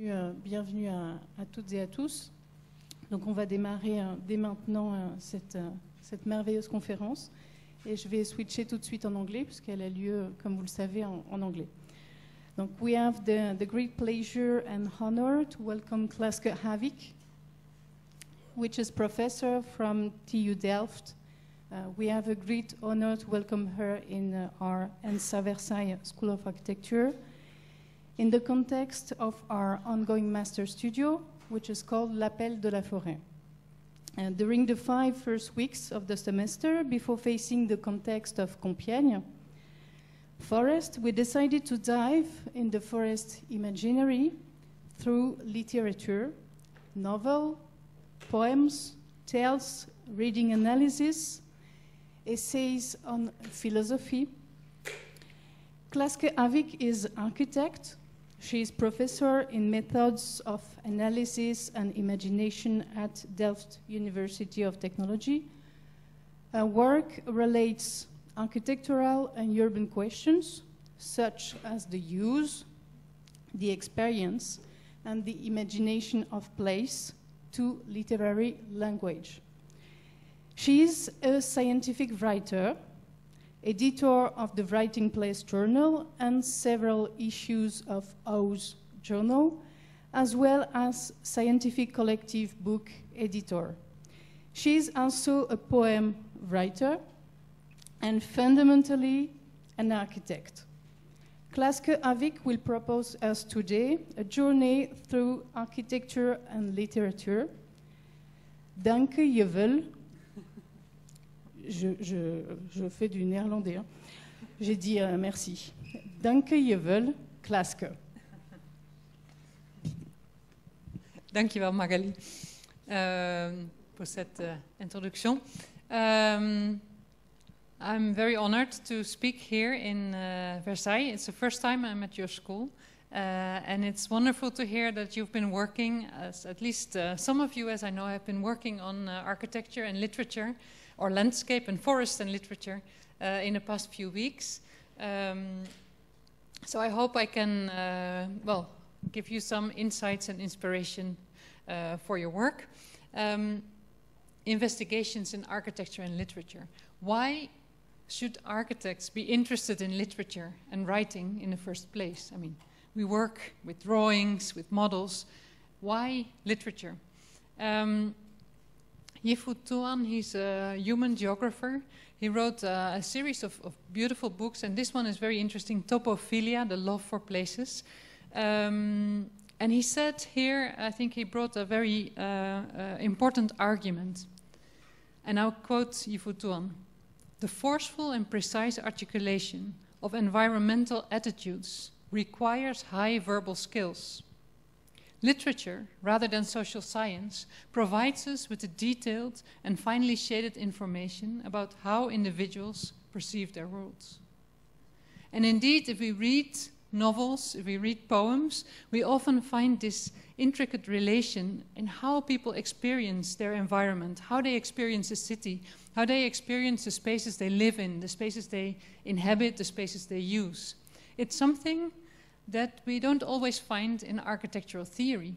Bienvenue à toutes et à tous. Donc on va démarrer dès maintenant cette merveilleuse conférence et je vais switcher tout de suite en anglais puisqu'elle a lieu, comme vous le savez, en anglais. Donc we have the great pleasure and honor to welcome Klaske Havik, which is professor from TU Delft. We have a great honor to welcome her in our ÉNSA Versailles School of Architecture in the context of our ongoing master studio, which is called L'Appel de la Forêt. And during the 5 first weeks of the semester, before facing the context of Compiègne forest, we decided to dive in the forest imaginary through literature, novel, poems, tales, reading analysis, essays on philosophy. Klaske Havik is architect. She is professor in methods of analysis and imagination at Delft University of Technology. Her work relates architectural and urban questions, such as the use, the experience, and the imagination of place to literary language. She is a scientific writer, editor of the Writing Place Journal and several issues of OASE Journal, as well as scientific collective book editor. She is also a poem writer and fundamentally an architect. Klaske Havik will propose us today a journey through architecture and literature. Danke je wel. Je fais du néerlandais. Hein. J'ai dit merci. Danke je wel, Klaske. Dankjewel Magali pour cette introduction. I'm very honored to speak here in Versailles. It's the first time I'm at your school. And it's wonderful to hear that you've been working, as at least some of you, as I know, have been working on architecture and literature, or landscape and forest and literature in the past few weeks. So I hope I can, well, give you some insights and inspiration for your work. Investigations in architecture and literature. Why should architects be interested in literature and writing in the first place? I mean, we work with drawings, with models. Why literature? Yifu Tuan, he's a human geographer. He wrote a series of beautiful books, and this one is very interesting, Topophilia, the love for places. And he said here, I think he brought a very important argument. And I'll quote Yifu Tuan: "The forceful and precise articulation of environmental attitudes requires high verbal skills. Literature, rather than social science, provides us with the detailed and finely shaded information about how individuals perceive their worlds." And indeed, if we read novels, if we read poems, we often find this intricate relation in how people experience their environment, how they experience a city, how they experience the spaces they live in, the spaces they inhabit, the spaces they use. It's something that we don't always find in architectural theory,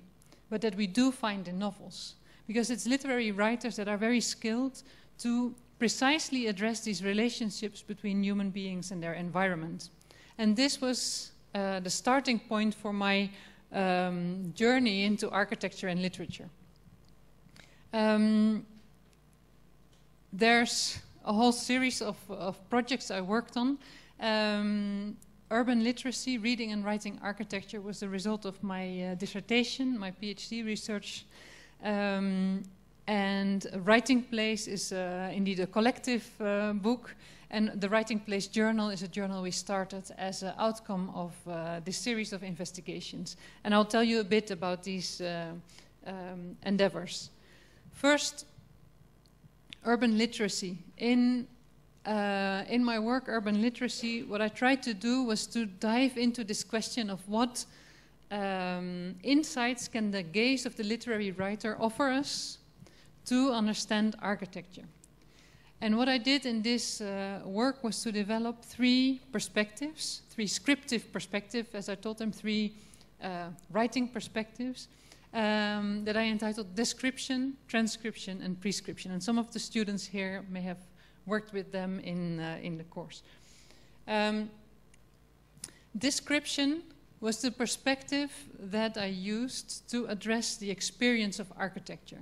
but that we do find in novels, because it's literary writers that are very skilled to precisely address these relationships between human beings and their environment. And this was the starting point for my journey into architecture and literature. There's a whole series of projects I worked on. Urban literacy, reading and writing architecture, was the result of my dissertation, my PhD research. And Writing Place is indeed a collective book, and the Writing Place Journal is a journal we started as an outcome of this series of investigations. And I'll tell you a bit about these endeavors. First, urban literacy. In my work, Urban Literacy, what I tried to do was to dive into this question of what insights can the gaze of the literary writer offer us to understand architecture. And what I did in this work was to develop 3 perspectives, 3 scriptive perspectives, as I told them, 3 writing perspectives that I entitled Description, Transcription, and Prescription. And some of the students here may have worked with them in the course. Description was the perspective that I used to address the experience of architecture,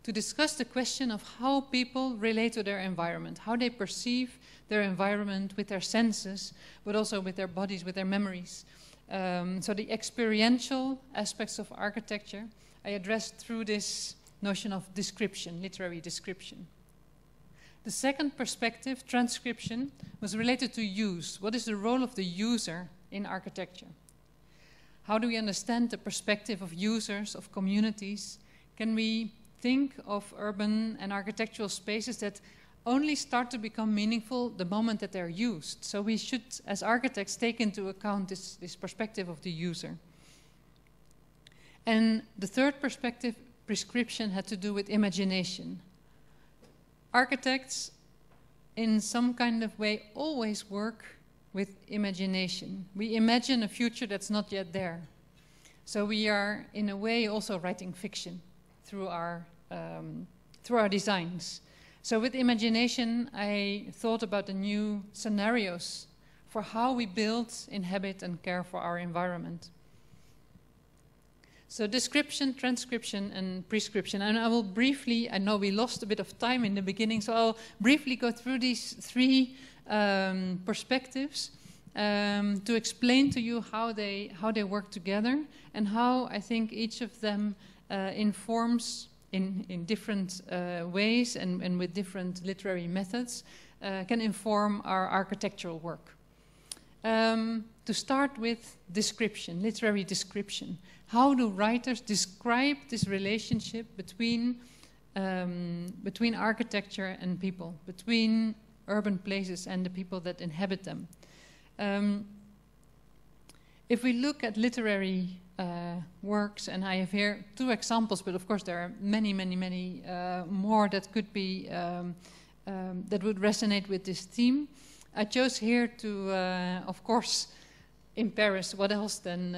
to discuss the question of how people relate to their environment, how they perceive their environment with their senses, but also with their bodies, with their memories. So the experiential aspects of architecture I addressed through this notion of description, literary description. The second perspective, transcription, was related to use. What is the role of the user in architecture? How do we understand the perspective of users, of communities? Can we think of urban and architectural spaces that only start to become meaningful the moment that they're used? So we should, as architects, take into account this perspective of the user. And the third perspective, prescription, had to do with imagination. Architects, in some kind of way, always work with imagination. We imagine a future that's not yet there. So we are, in a way, also writing fiction through our designs. So with imagination, I thought about the new scenarios for how we build, inhabit, and care for our environment. So description, transcription, and prescription. And I will briefly, I know we lost a bit of time in the beginning, so I'll briefly go through these three perspectives to explain to you how they work together and how I think each of them informs in different ways and with different literary methods can inform our architectural work. To start with description, literary description. How do writers describe this relationship between architecture and people, between urban places and the people that inhabit them? If we look at literary works, and I have here two examples, but of course there are many more that could be that would resonate with this theme. I chose here to, of course, in Paris, what else than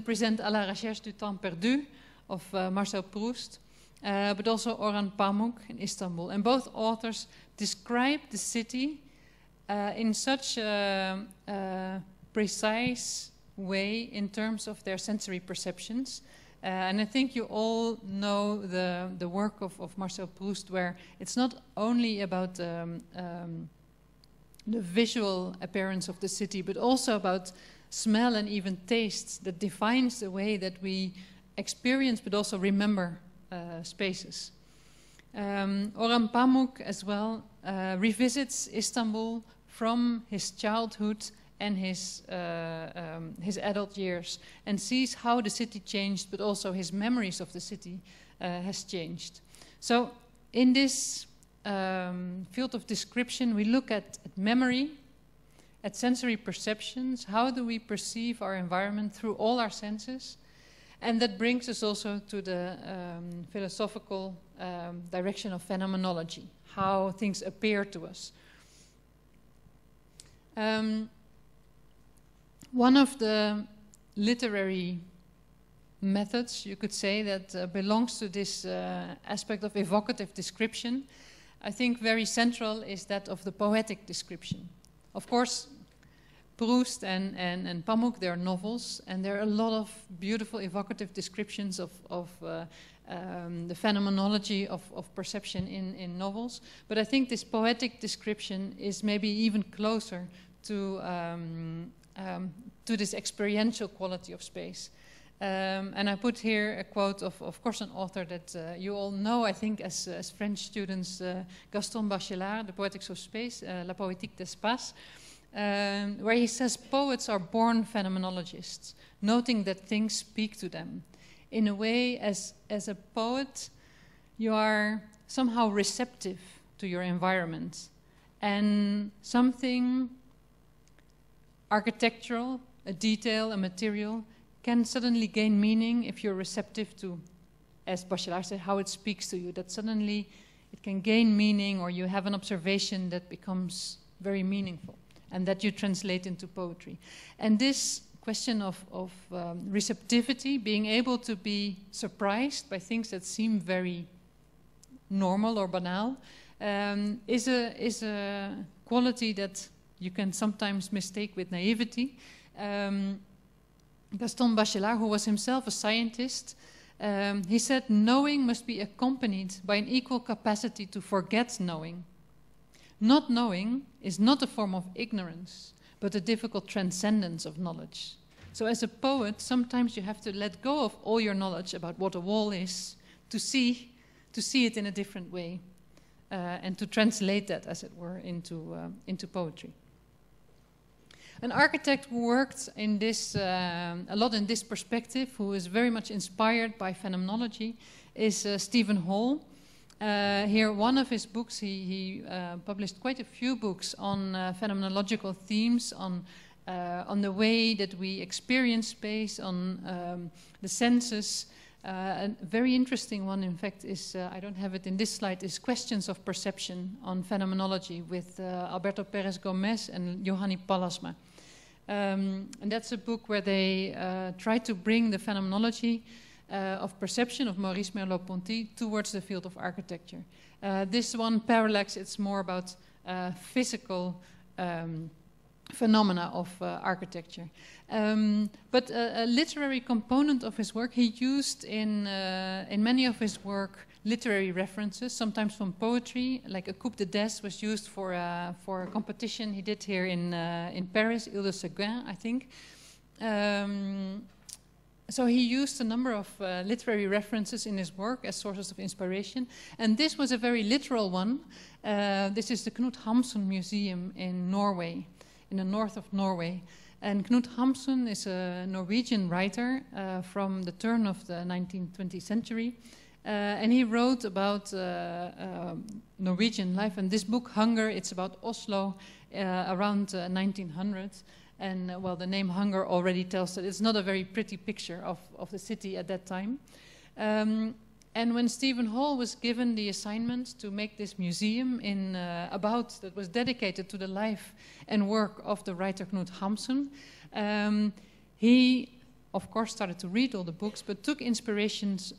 present À la recherche du temps perdu of Marcel Proust, but also Orhan Pamuk in Istanbul. And both authors describe the city in such a precise way in terms of their sensory perceptions. And I think you all know the work of Marcel Proust, where it's not only about the visual appearance of the city, but also about smell and even taste that defines the way that we experience but also remember spaces. Orhan Pamuk as well revisits Istanbul from his childhood and his adult years and sees how the city changed, but also his memories of the city has changed. So in this field of description, we look at memory, at sensory perceptions. How do we perceive our environment through all our senses? And that brings us also to the philosophical direction of phenomenology, how things appear to us. One of the literary methods, you could say, that belongs to this aspect of evocative description, I think very central, is that of the poetic description. Of course, Proust and Pamuk, they are novels, and there are a lot of beautiful evocative descriptions of the phenomenology of perception in novels. But I think this poetic description is maybe even closer to this experiential quality of space. And I put here a quote of course, an author that you all know, I think, as French students, Gaston Bachelard, The Poetics of Space, La Poétique d'Espace, where he says, poets are born phenomenologists, noting that things speak to them. In a way, as a poet, you are somehow receptive to your environment. And something architectural, a detail, a material, can suddenly gain meaning if you're receptive to, as Bachelard said, how it speaks to you. That suddenly it can gain meaning, or you have an observation that becomes very meaningful and that you translate into poetry. And this question of receptivity, being able to be surprised by things that seem very normal or banal, is a quality that you can sometimes mistake with naivety. Gaston Bachelard, who was himself a scientist, he said, knowing must be accompanied by an equal capacity to forget knowing. Not knowing is not a form of ignorance, but a difficult transcendence of knowledge. So as a poet, sometimes you have to let go of all your knowledge about what a wall is to see it in a different way, and to translate that, as it were, into poetry. An architect who worked in this, a lot in this perspective, who is very much inspired by phenomenology, is Stephen Hall. Here, one of his books, he published quite a few books on phenomenological themes, on the way that we experience space, on the senses. A very interesting one, in fact, is, I don't have it in this slide, is Questions of Perception on Phenomenology with Alberto Pérez Gómez and Johanni Pallasmaa. And that's a book where they try to bring the phenomenology of perception of Maurice Merleau-Ponty towards the field of architecture. This one, Parallax, it's more about physical phenomena of architecture. But a literary component of his work, he used in many of his work literary references, sometimes from poetry, like a coup de desk was used for a competition he did here in Paris, Ile de Seguin, I think. So he used a number of literary references in his work as sources of inspiration, and this was a very literal one. This is the Knut Hamsun Museum in Norway, in the north of Norway. And Knut Hamsun is a Norwegian writer from the turn of the 19th century. And he wrote about Norwegian life. And this book, Hunger, it's about Oslo around 1900. And well, the name Hunger already tells that it's not a very pretty picture of the city at that time. And when Stephen Hall was given the assignment to make this museum that was dedicated to the life and work of the writer Knut Hamsun, he, of course, started to read all the books, but took inspirations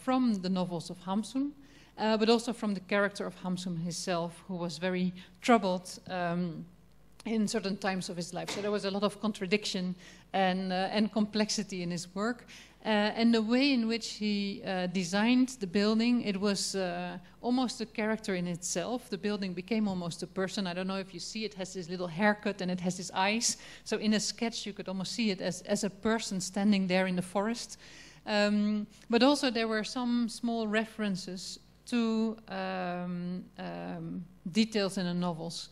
from the novels of Hamsun, but also from the character of Hamsun himself, who was very troubled in certain times of his life. So there was a lot of contradiction and complexity in his work. And the way in which he designed the building, it was almost a character in itself. The building became almost a person. I don't know if you see it has this little haircut and it has his eyes. So in a sketch, you could almost see it as a person standing there in the forest. But also there were some small references to details in the novels.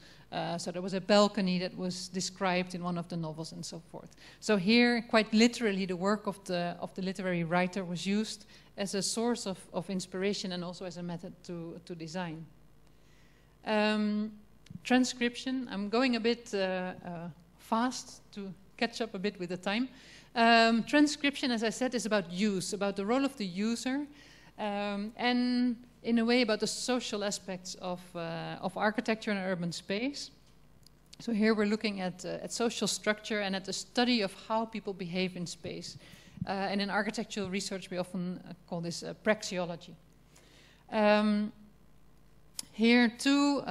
So there was a balcony that was described in one of the novels and so forth. So here, quite literally, the work of the literary writer was used as a source of inspiration and also as a method to design. Transcription, I'm going a bit fast to catch up a bit with the time. Transcription, as I said, is about use, about the role of the user, and in a way about the social aspects of architecture and urban space. So here we're looking at social structure and at the study of how people behave in space. And in architectural research, we often call this praxeology. Here, two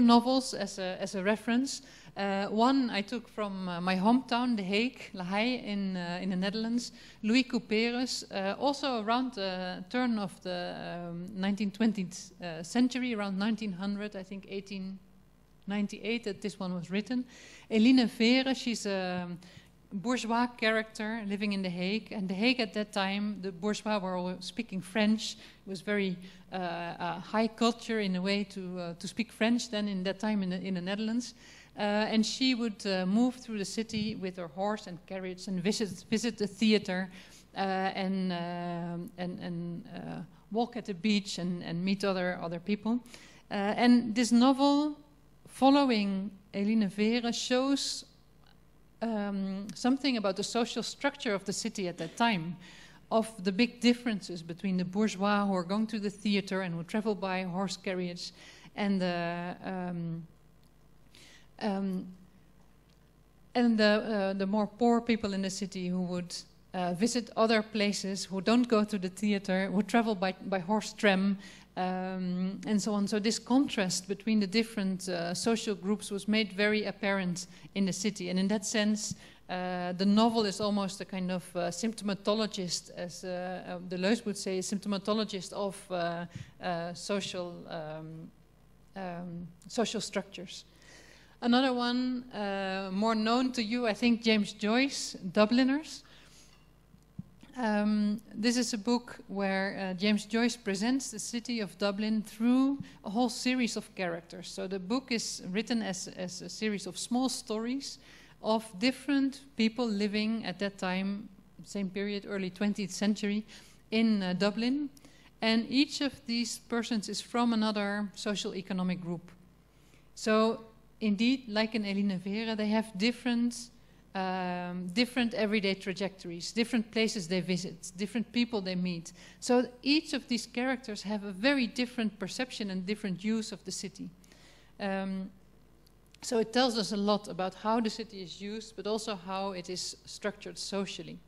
novels as a reference. One I took from my hometown, The Hague, La Haye in the Netherlands. Louis Couperus, also around the turn of the 19th century, around 1900, I think 1898 that this one was written. Eline Vere, she's a bourgeois character living in The Hague. And The Hague at that time, the bourgeois were all speaking French. It was very high culture in a way to speak French then in that time in the Netherlands. And she would move through the city with her horse and carriage and visit the theater and walk at the beach and meet other people. And this novel, following Eline Vere, shows something about the social structure of the city at that time, of the big differences between the bourgeois who are going to the theater and who travel by horse carriage and the and the more poor people in the city who would visit other places, who don't go to the theater, who travel by horse tram, and so on. So this contrast between the different social groups was made very apparent in the city. And in that sense, the novel is almost a kind of symptomatologist, as Deleuze would say, a symptomatologist of social structures. Another one, more known to you, I think, James Joyce, Dubliners. This is a book where James Joyce presents the city of Dublin through a whole series of characters. So the book is written as a series of small stories of different people living at that time, same period, early 20th century, in Dublin. And each of these persons is from another social economic group. So indeed, like in Eline Vera, they have different everyday trajectories, different places they visit, different people they meet. So each of these characters have a very different perception and different use of the city. So it tells us a lot about how the city is used, but also how it is structured socially.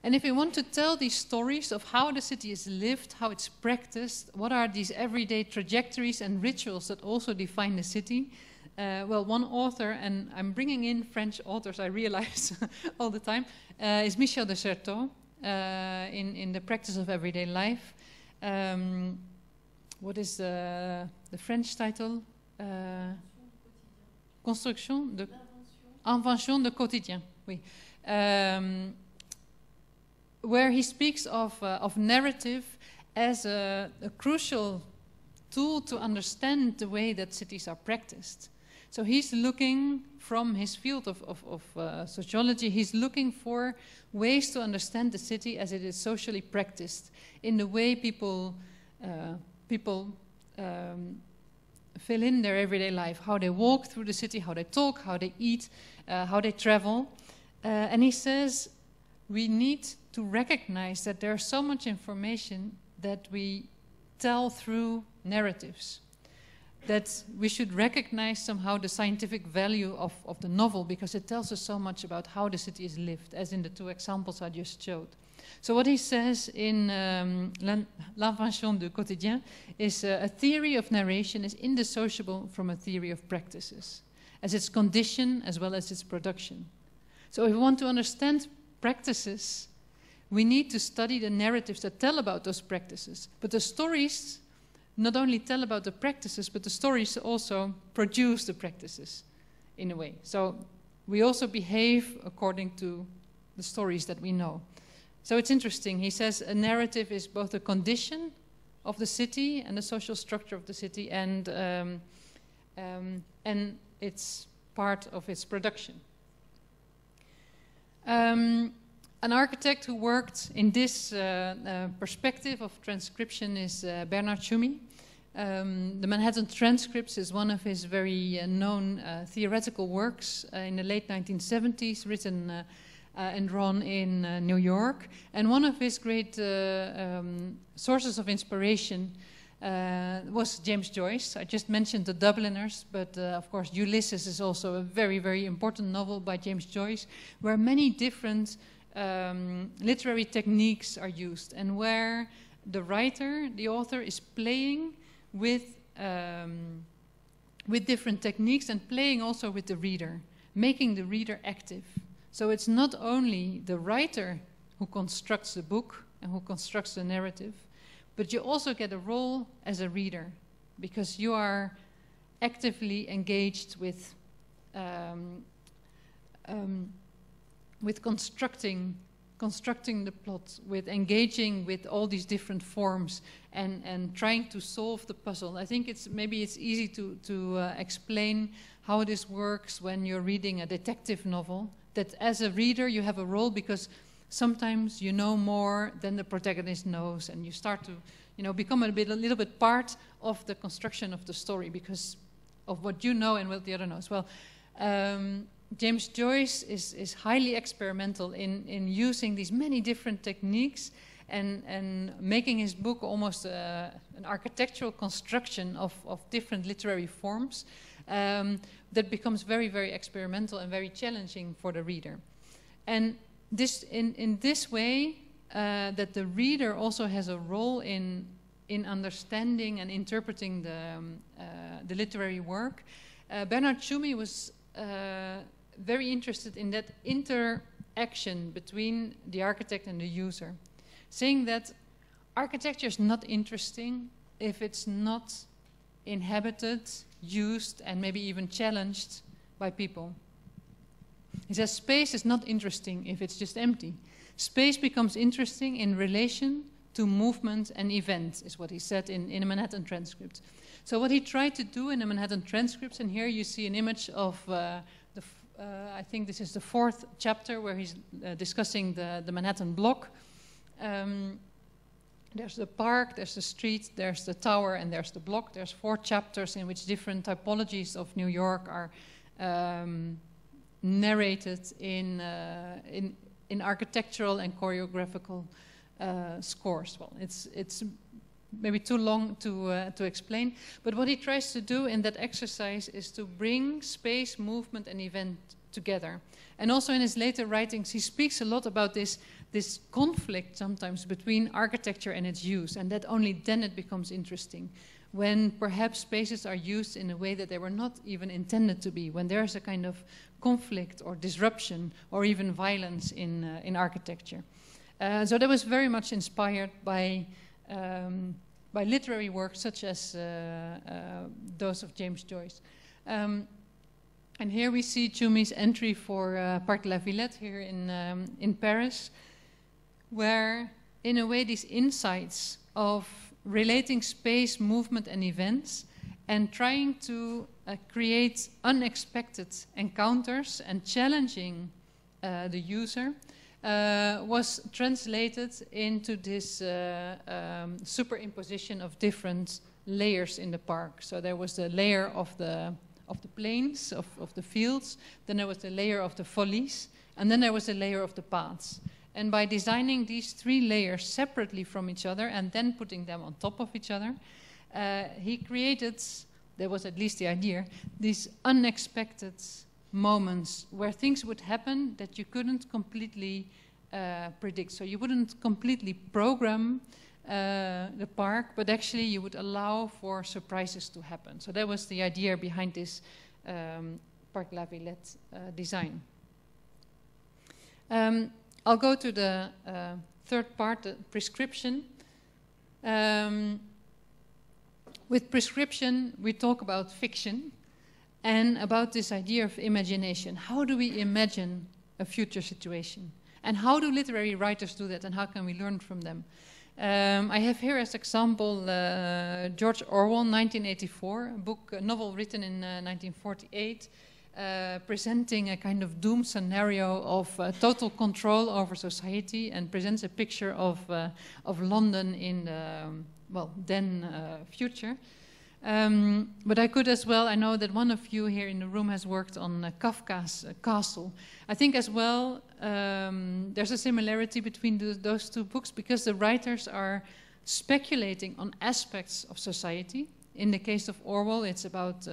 And if we want to tell these stories of how the city is lived, how it's practiced, what are these everyday trajectories and rituals that also define the city, well, one author, and I'm bringing in French authors, I realize all the time, is Michel de Certeau in the practice of everyday life. What is the French title? Construction de... Invention de quotidien, oui. Where he speaks of narrative as a crucial tool to understand the way that cities are practiced. So he's looking from his field of sociology, he's looking for ways to understand the city as it is socially practiced, in the way people fill in their everyday life, how they walk through the city, how they talk, how they eat, how they travel. And he says we need to recognize that there's so much information that we tell through narratives, that we should recognize somehow the scientific value of the novel, because it tells us so much about how the city is lived, as in the two examples I just showed. So what he says in L'Invention du Quotidien is a theory of narration is indissociable from a theory of practices, as its condition as well as its production. So if we want to understand practices, we need to study the narratives that tell about those practices. But the stories not only tell about the practices, but the stories also produce the practices in a way. So we also behave according to the stories that we know. So it's interesting. He says a narrative is both a condition of the city and the social structure of the city, and it's part of its production. An architect who worked in this perspective of transcription is Bernard Tschumi. The Manhattan Transcripts is one of his very known theoretical works in the late 1970s, written and drawn in New York. And one of his great sources of inspiration was James Joyce. I just mentioned the Dubliners, but of course Ulysses is also a very, very important novel by James Joyce, where many different literary techniques are used, and where the writer, the author, is playing with different techniques and playing also with the reader, making the reader active. So it's not only the writer who constructs the book and who constructs the narrative, but you also get a role as a reader, because you are actively engaged with constructing the plot, with engaging with all these different forms and trying to solve the puzzle. I think maybe it's easy to explain how this works when you're reading a detective novel, that as a reader you have a role, because sometimes you know more than the protagonist knows, and you start to become a little bit part of the construction of the story because of what you know and what the other knows. Well, James Joyce is highly experimental in using these many different techniques and making his book almost an architectural construction of different literary forms. that becomes very, very experimental and very challenging for the reader. And this, in this way, that the reader also has a role in understanding and interpreting the literary work. Bernard Tschumi was very interested in that interaction between the architect and the user, saying that architecture is not interesting if it's not inhabited, used, and maybe even challenged by people. He says space is not interesting if it's just empty. Space becomes interesting in relation to movement and event, is what he said in the Manhattan Transcripts. So what he tried to do in the Manhattan Transcripts, and here you see an image of I think this is the 4th chapter where he's discussing the Manhattan block. There's the park, there's the street, there's the tower, and there's the block. There's 4 chapters in which different typologies of New York are narrated in architectural and choreographical scores. Well, it's maybe too long to explain, but what he tries to do in that exercise is to bring space, movement, and event together. And also in his later writings, he speaks a lot about this conflict sometimes between architecture and its use, and that only then it becomes interesting, when perhaps spaces are used in a way that they were not even intended to be, when there's a kind of conflict or disruption or even violence in architecture. So that was very much inspired by literary works such as those of James Joyce. And here we see Tschumy's entry for Parc de la Villette here in Paris, where in a way these insights of relating space, movement, and events, and trying to create unexpected encounters and challenging the user, was translated into this superimposition of different layers in the park. So there was the layer of the plains, of the fields, then there was the layer of the follies, and then there was the layer of the paths. And by designing these 3 layers separately from each other and then putting them on top of each other, he created, that was at least the idea, these unexpected moments where things would happen that you couldn't completely predict. So you wouldn't completely program the park, but actually you would allow for surprises to happen. So that was the idea behind this Parc de la Villette design. I'll go to the 3rd part, the prescription. With prescription, we talk about fiction and about this idea of imagination. How do we imagine a future situation? And how do literary writers do that, and how can we learn from them? I have here as example George Orwell, 1984, a novel written in 1948, presenting a kind of doom scenario of total control over society, and presents a picture of London in the then future. But I could as well, I know that one of you here in the room has worked on Kafka's Castle. I think as well there's a similarity between those 2 books, because the writers are speculating on aspects of society. In the case of Orwell, it's about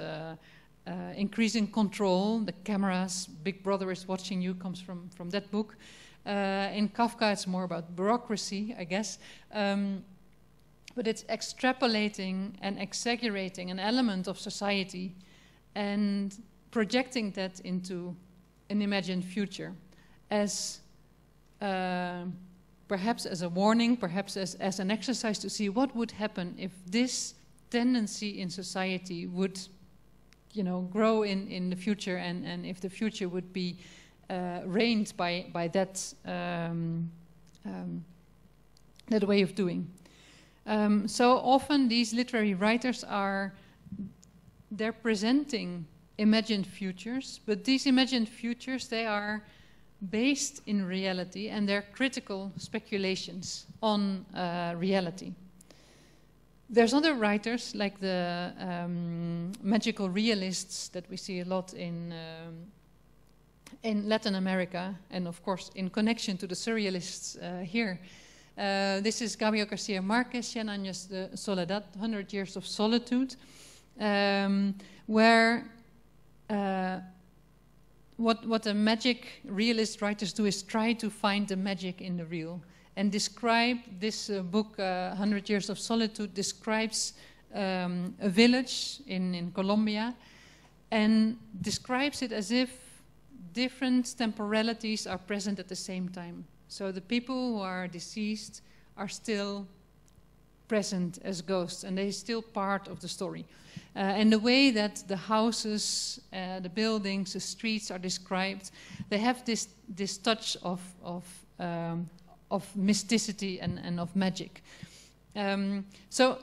increasing control, the cameras, Big Brother is watching you, comes from that book. In Kafka, it's more about bureaucracy, I guess. But it's extrapolating and exaggerating an element of society and projecting that into an imagined future as perhaps as a warning, perhaps as an exercise to see what would happen if this tendency in society would, grow in the future, and if the future would be reigned by that that way of doing. So often these literary writers they're presenting imagined futures, but these imagined futures, they are based in reality, and they're critical speculations on reality. There's other writers, like the magical realists that we see a lot in Latin America, and of course in connection to the surrealists here. This is Gabriel Garcia Marquez, 100 Años de Soledad, 100 Years of Solitude, where what the magic realist writers do is try to find the magic in the real. And describe this book, 100 Years of Solitude, describes a village in Colombia, and describes it as if different temporalities are present at the same time. So the people who are deceased are still present as ghosts, and they're still part of the story. And the way that the houses, the buildings, the streets are described, they have this touch of mysticity and of magic. So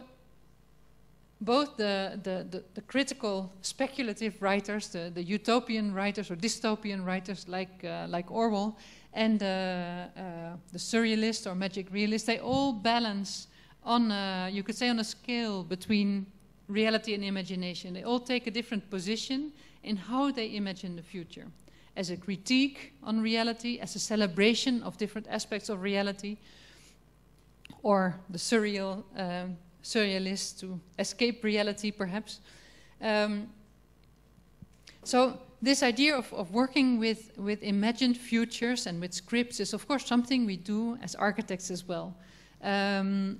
both the critical speculative writers, the utopian writers or dystopian writers like Orwell, and the surrealist or magic realist, they all balance on you could say on a scale between reality and imagination. They all take a different position in how they imagine the future. As a critique on reality, as a celebration of different aspects of reality, or the surrealist to escape reality, perhaps. So this idea of working with imagined futures and with scripts is, of course, something we do as architects as well.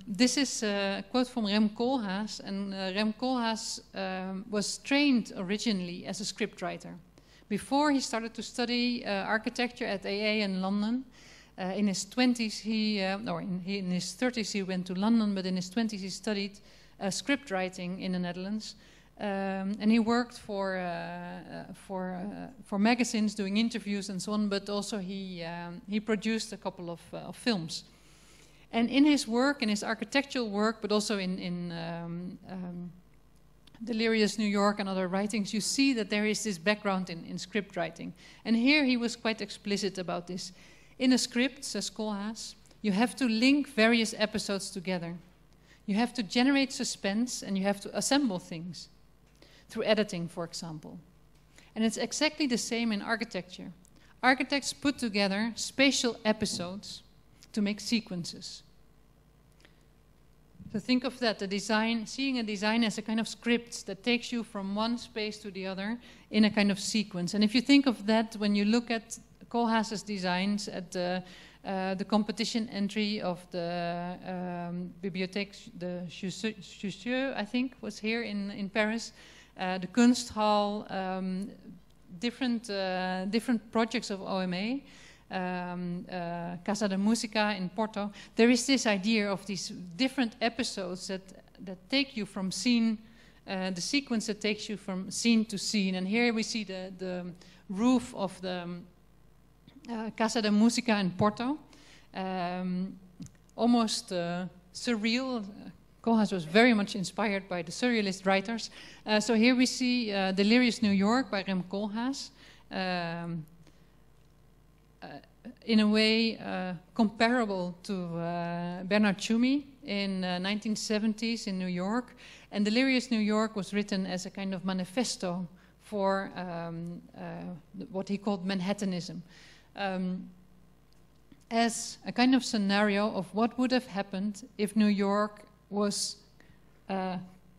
This is a quote from Rem Koolhaas, and Rem Koolhaas was trained originally as a scriptwriter. Before he started to study architecture at AA in London, in his 20s, in his 30s he went to London, but in his 20s he studied script writing in the Netherlands. And he worked for magazines, doing interviews and so on, but also he produced a couple of films. And in his work, in his architectural work, but also in Delirious New York and other writings, you see that there is this background in script writing. And here he was quite explicit about this. In a script, says Koolhaas, you have to link various episodes together. You have to generate suspense and you have to assemble things through editing, for example. And it's exactly the same in architecture. Architects put together spatial episodes to make sequences. So think of that, the design, seeing a design as a kind of script that takes you from one space to the other in a kind of sequence. And if you think of that when you look at Koolhaas's designs at the competition entry of the Bibliothèque de Jussieu, I think, was here in Paris, the Kunsthal, different projects of OMA, Casa de Música in Porto, there is this idea of these different episodes that take you from scene, the sequence that takes you from scene to scene. And here we see the roof of the Casa de Música in Porto, almost surreal. Koolhaas was very much inspired by the surrealist writers. So here we see Delirious New York by Rem Koolhaas. In a way comparable to Bernard Tschumi in 1970s in New York. And Delirious New York was written as a kind of manifesto for what he called Manhattanism. As a kind of scenario of what would have happened if New York was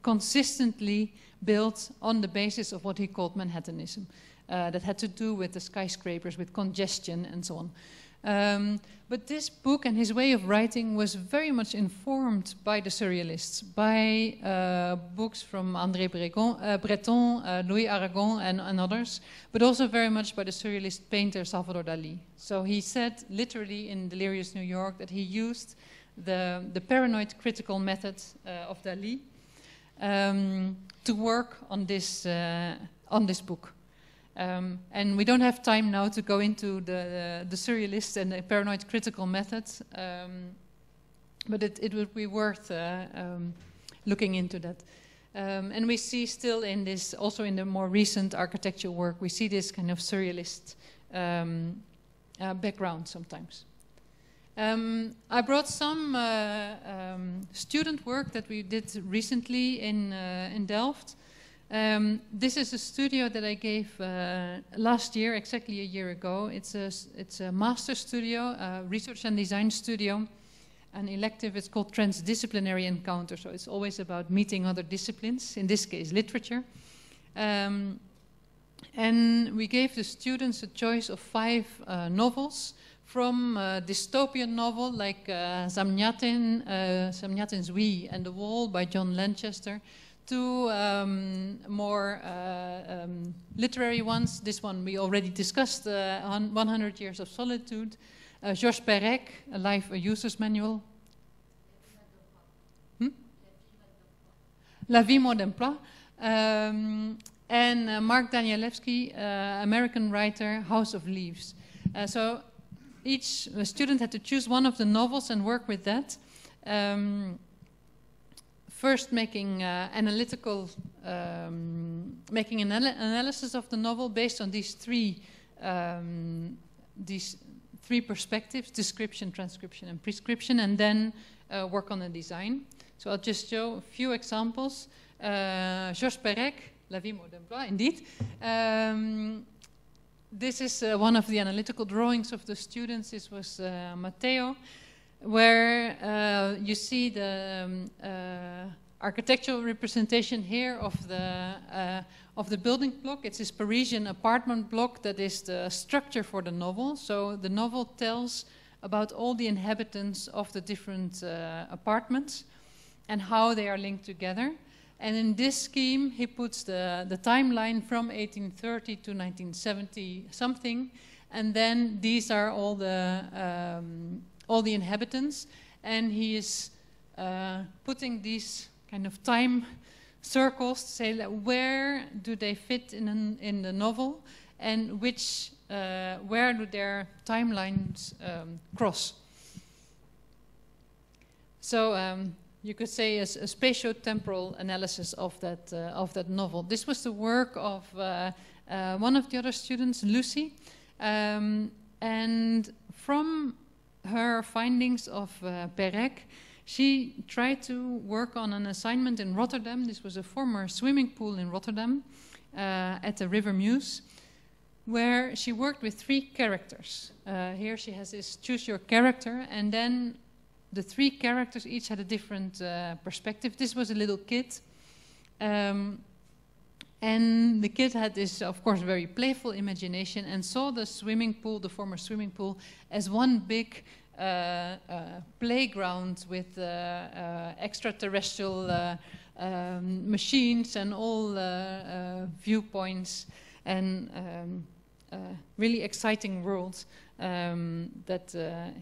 consistently built on the basis of what he called Manhattanism. That had to do with the skyscrapers, with congestion and so on. But this book and his way of writing was very much informed by the surrealists, by books from André Breton, Louis Aragon and others, but also very much by the surrealist painter Salvador Dalí. So he said literally in Delirious New York that he used the paranoid critical method of Dalí to work on this book. And we don't have time now to go into the surrealist and the paranoid critical methods, but it would be worth looking into that. And we see still in this, also in the more recent architectural work, we see this kind of surrealist background sometimes. I brought some student work that we did recently in Delft. This is a studio that I gave last year, exactly a year ago. It's a master studio, a research and design studio. An elective, it's called Transdisciplinary Encounter, so it's always about meeting other disciplines, in this case literature. And we gave the students a choice of 5 novels, from a dystopian novel like Zamyatin's We and the Wall by John Lanchester, to more literary ones. This one we already discussed, 100 Years of Solitude. Georges Perec, A User's Manual. La vie mode d'emploi. And Mark Danielewski, American writer, House of Leaves. So each student had to choose one of the novels and work with that. First making making an analysis of the novel based on these three perspectives: description, transcription, and prescription, and then work on a design. So I'll just show a few examples. Georges Perec, La vie mode d'emploi, indeed. This is one of the analytical drawings of the students. This was Matteo, where you see the architectural representation here of the building block. It's this Parisian apartment block that is the structure for the novel. So the novel tells about all the inhabitants of the different apartments and how they are linked together. And in this scheme, he puts the timeline from 1830 to 1970 something, and then these are all the inhabitants, and he is putting these kind of time circles to say where do they fit in the novel, and where do their timelines cross. So. You could say a spatio-temporal analysis of that novel. This was the work of one of the other students, Lucy, and from her findings of Perec, she tried to work on an assignment in Rotterdam. This was a former swimming pool in Rotterdam at the River Meuse, where she worked with 3 characters. Here she has this choose your character, and then the 3 characters each had a different perspective. This was a little kid. And the kid had this, of course, very playful imagination and saw the swimming pool, the former swimming pool, as one big playground with extraterrestrial machines and all viewpoints and really exciting worlds. That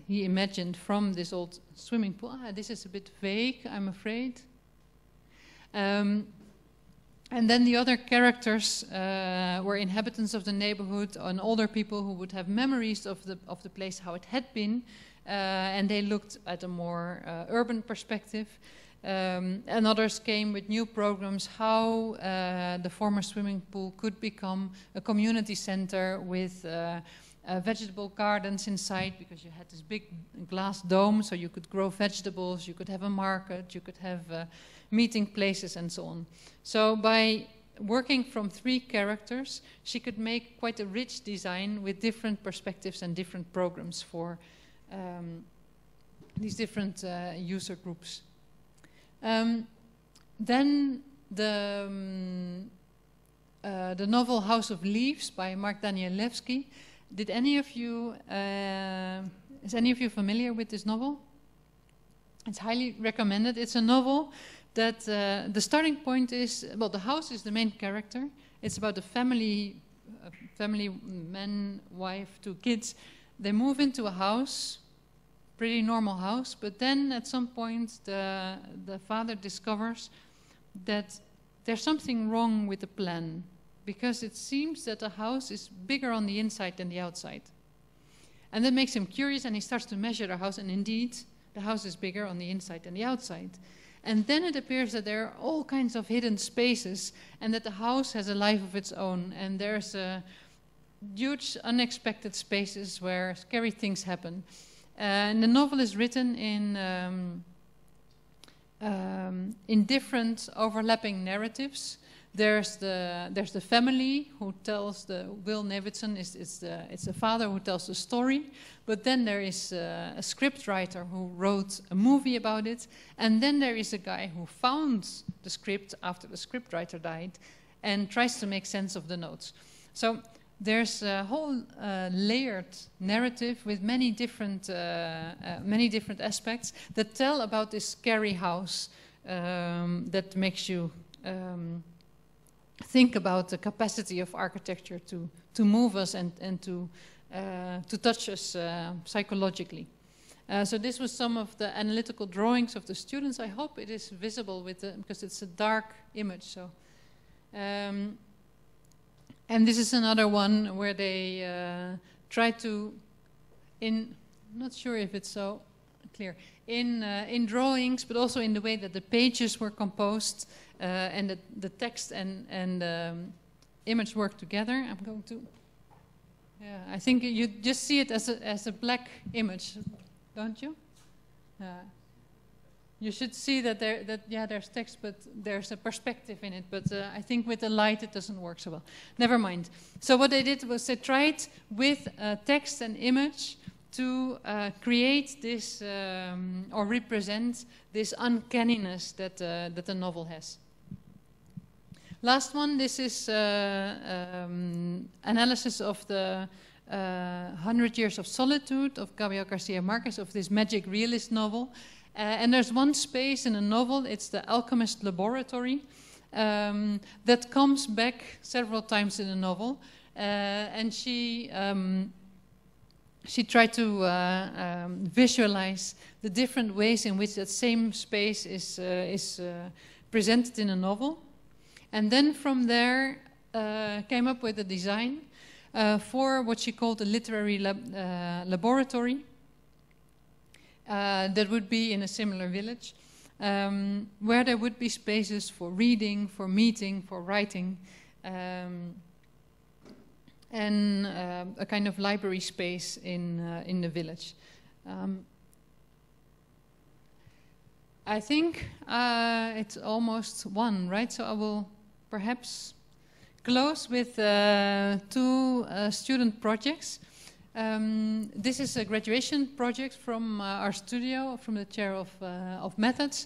he imagined from this old swimming pool. This is a bit vague, I'm afraid. And then the other characters were inhabitants of the neighborhood and older people who would have memories of the place, how it had been, and they looked at a more urban perspective. And others came with new programs, how the former swimming pool could become a community center with vegetable gardens inside, because you had this big glass dome, so you could grow vegetables, you could have a market, you could have meeting places and so on. So by working from 3 characters, she could make quite a rich design with different perspectives and different programs for these different user groups. Then the novel House of Leaves by Mark Danielewski. Is any of you familiar with this novel? It's highly recommended. It's a novel that the starting point is, well, the house is the main character. It's about a family, man, wife, 2 kids. They move into a house, pretty normal house, but then at some point the father discovers that there's something wrong with the plan, because it seems that the house is bigger on the inside than the outside. And that makes him curious, and he starts to measure the house, and indeed, the house is bigger on the inside than the outside. And then it appears that there are all kinds of hidden spaces, and that the house has a life of its own, and there's huge unexpected spaces where scary things happen. And the novel is written in different overlapping narratives. There's the family who tells Will Nevinson, it's the father who tells the story, but then there is a script writer who wrote a movie about it, and then there is a guy who found the script after the script writer died and tries to make sense of the notes. So there's a whole layered narrative with many different aspects that tell about this scary house that makes you think about the capacity of architecture to move us and to touch us psychologically. So this was some of the analytical drawings of the students. I hope it is visible because it's a dark image. So, and this is another one where they try to, not sure if it's so clear, in drawings, but also in the way that the pages were composed and the text and image work together. I'm going to, I think you just see it as a black image. Don't you? You should see that there's text, but there's a perspective in it. But I think with the light it doesn't work so well. Never mind. So what they did was they tried with text and image to create this or represent this uncanniness that the novel has. Last one. This is analysis of the 100 Years of Solitude of Gabriel Garcia Marquez, of this magic realist novel. And there's one space in a novel, it's the alchemist laboratory, that comes back several times in the novel. And she tried to visualize the different ways in which that same space is presented in a novel. And then from there came up with a design for what she called a literary laboratory that would be in a similar village, where there would be spaces for reading, for meeting, for writing, and a kind of library space in the village. I think it's almost one, right? So I will perhaps close with two student projects. This is a graduation project from our studio, from the chair of methods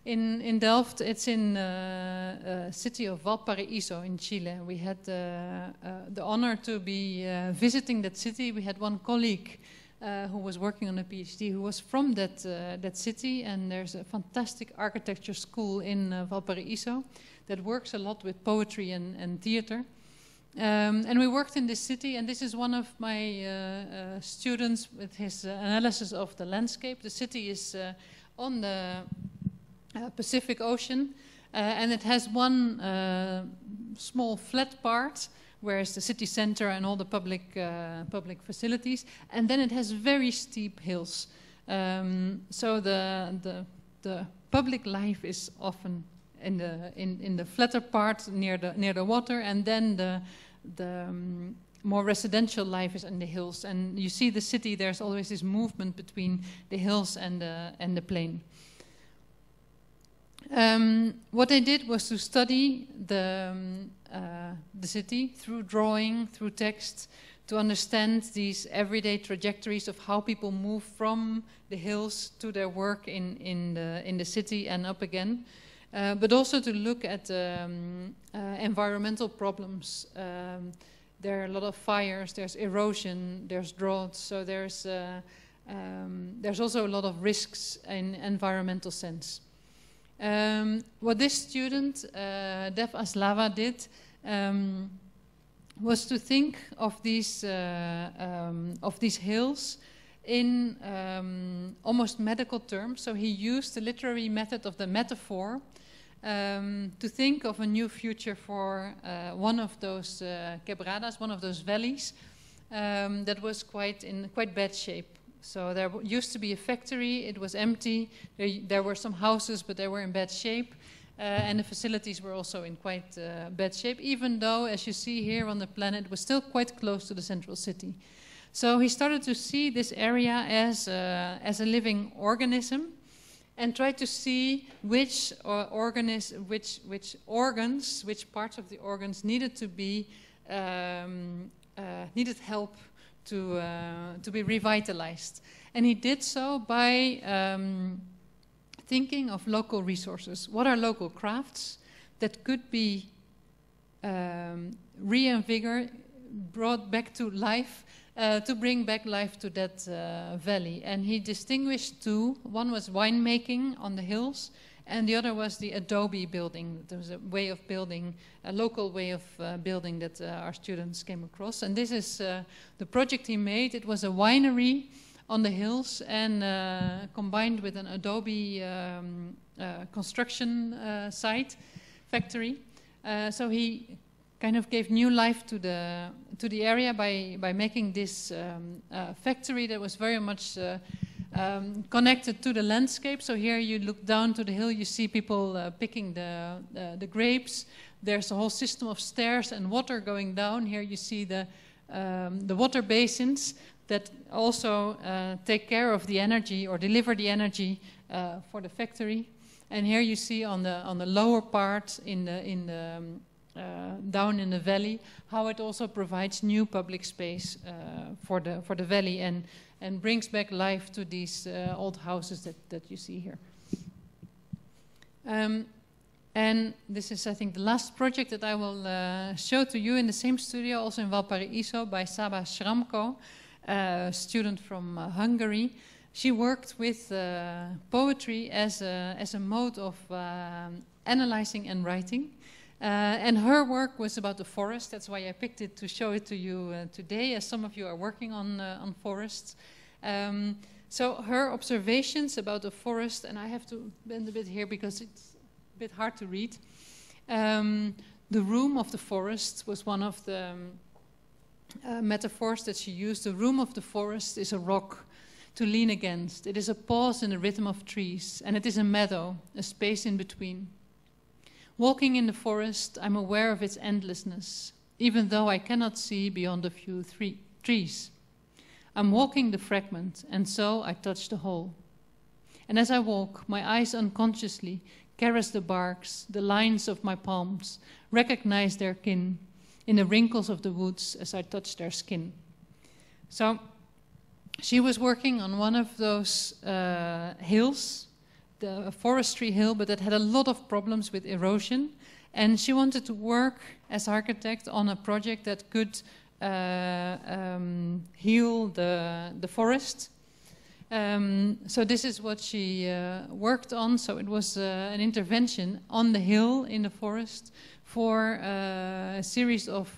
in Delft. It's in the city of Valparaiso in Chile. We had the honor to be visiting that city. We had one colleague who was working on a PhD who was from that city, and there's a fantastic architecture school in Valparaiso that works a lot with poetry and theater. And we worked in this city, and this is one of my students with his analysis of the landscape. The city is on the Pacific Ocean, and it has one small flat part, where is the city center and all the public facilities, and then it has very steep hills. So the public life is often in the flatter part near the water, and then the more residential life is in the hills. And you see the city, there's always this movement between the hills and the plain. What I did was to study the city through drawing, through text, to understand these everyday trajectories of how people move from the hills to their work in the city and up again. But also to look at environmental problems. There are a lot of fires, there's erosion, there's drought, so there's also a lot of risks in environmental sense. What this student, Dev Aslava, did was to think of these hills in almost medical terms. So he used the literary method of the metaphor to think of a new future for one of those quebradas, one of those valleys that was in quite bad shape. So there used to be a factory, it was empty, there were some houses, but they were in bad shape, and the facilities were also in quite bad shape, even though, as you see here on the plan, it was still quite close to the central city. So he started to see this area as a living organism, and tried to see which parts of the organs needed to be needed help to be revitalized. And he did so by thinking of local resources. What are local crafts that could be brought back to life, to bring back life to that valley. And he distinguished two. One was winemaking on the hills, and the other was the adobe building. There was a way of building, a local way of building that our students came across. And this is the project he made. It was a winery on the hills, and combined with an adobe construction site, factory. So he kind of gave new life to the area by making this factory that was very much connected to the landscape. So here you look down to the hill, you see people picking the grapes. There's a whole system of stairs and water going down. Here you see the water basins that also take care of the energy or deliver the energy for the factory. And here you see on the lower part down in the valley how it also provides new public space for the valley and brings back life to these old houses that you see here. And this is, I think, the last project that I will show to you in the same studio, also in Valparaiso, by Saba Shramko, a student from Hungary. She worked with poetry as a mode of analyzing and writing. And her work was about the forest. That's why I picked it to show it to you today, as some of you are working on forests. So her observations about the forest, and I have to bend a bit here because it's a bit hard to read. The room of the forest was one of the metaphors that she used. The room of the forest is a rock to lean against. It is a pause in the rhythm of trees, and it is a meadow, a space in between. Walking in the forest, I'm aware of its endlessness, even though I cannot see beyond a few trees. I'm walking the fragment, and so I touch the whole. And as I walk, my eyes unconsciously caress the barks, the lines of my palms, recognize their kin in the wrinkles of the woods as I touch their skin. So she was working on one of those hills, the forestry hill, but that had a lot of problems with erosion. And she wanted to work as architect on a project that could heal the forest. So this is what she worked on. So it was an intervention on the hill in the forest for a series of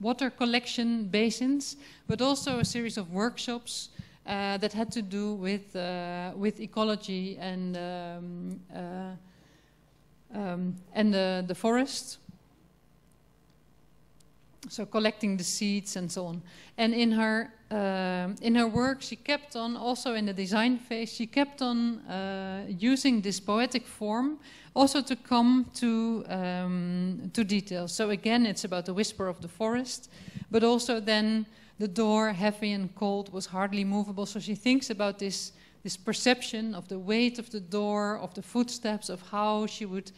water collection basins, but also a series of workshops that had to do with ecology and the forest. So collecting the seeds and so on. And in her work, she kept on, also in the design phase, she kept on using this poetic form also to come to details. So again, it's about the whisper of the forest, but also then the door, heavy and cold, was hardly movable. So she thinks about this perception of the weight of the door, of the footsteps, of how she would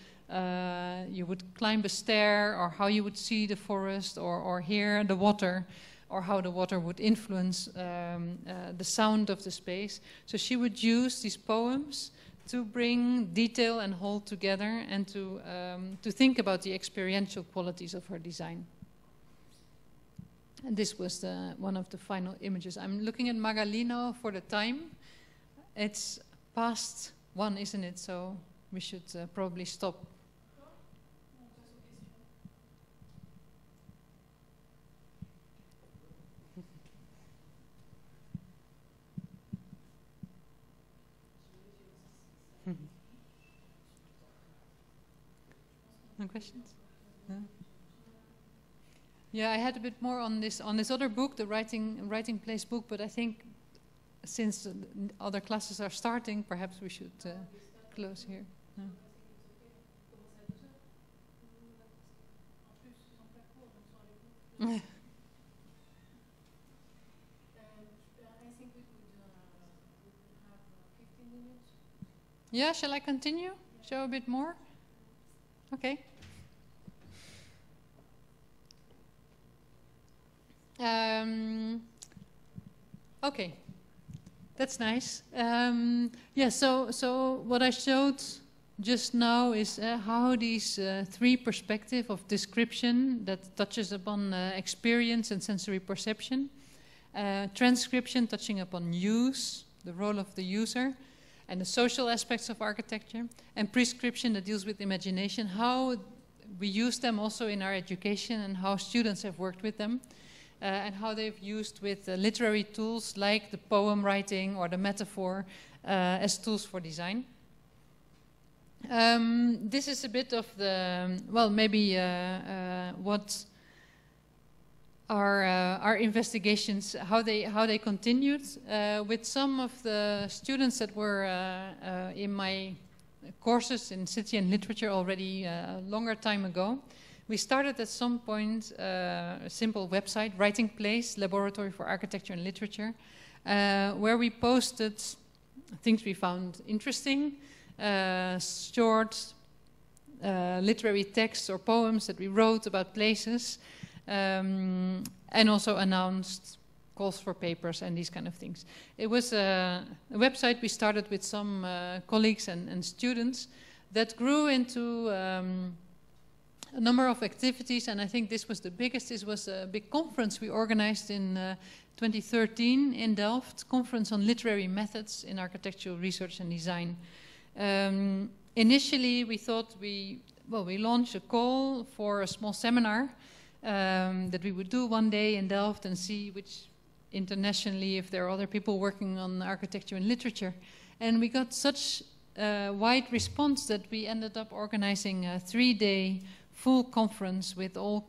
you would climb a stair, or how you would see the forest, or hear the water, or how the water would influence the sound of the space. So she would use these poems to bring detail and hold together, and to think about the experiential qualities of her design. And this was one of the final images. I'm looking at Magali now for the time. It's past 1, isn't it? So we should probably stop. No questions? No? Yeah, I had a bit more on this other book, the writing place book, but I think since other classes are starting, perhaps we should close here. No. Yeah, shall I continue? Show a bit more? Okay. Okay, that's nice. Yeah, so what I showed just now is how these three perspectives of description that touches upon experience and sensory perception, transcription touching upon use, the role of the user, and the social aspects of architecture, and prescription that deals with imagination, how we use them also in our education and how students have worked with them, and how they've used with literary tools like the poem writing or the metaphor as tools for design. This is a bit of the, well, maybe what our investigations, how they continued with some of the students that were in my courses in city and literature already a longer time ago. We started at some point a simple website, Writing Place, Laboratory for Architecture and Literature, where we posted things we found interesting, short literary texts or poems that we wrote about places, and also announced calls for papers and these kind of things. It was a website we started with some colleagues and students that grew into a number of activities, and I think this was the biggest. This was a big conference we organized in 2013 in Delft, Conference on Literary Methods in Architectural Research and Design. Initially, we thought we launched a call for a small seminar that we would do one day in Delft and see which internationally if there are other people working on architecture and literature. And we got such a wide response that we ended up organizing a 3-day full conference with all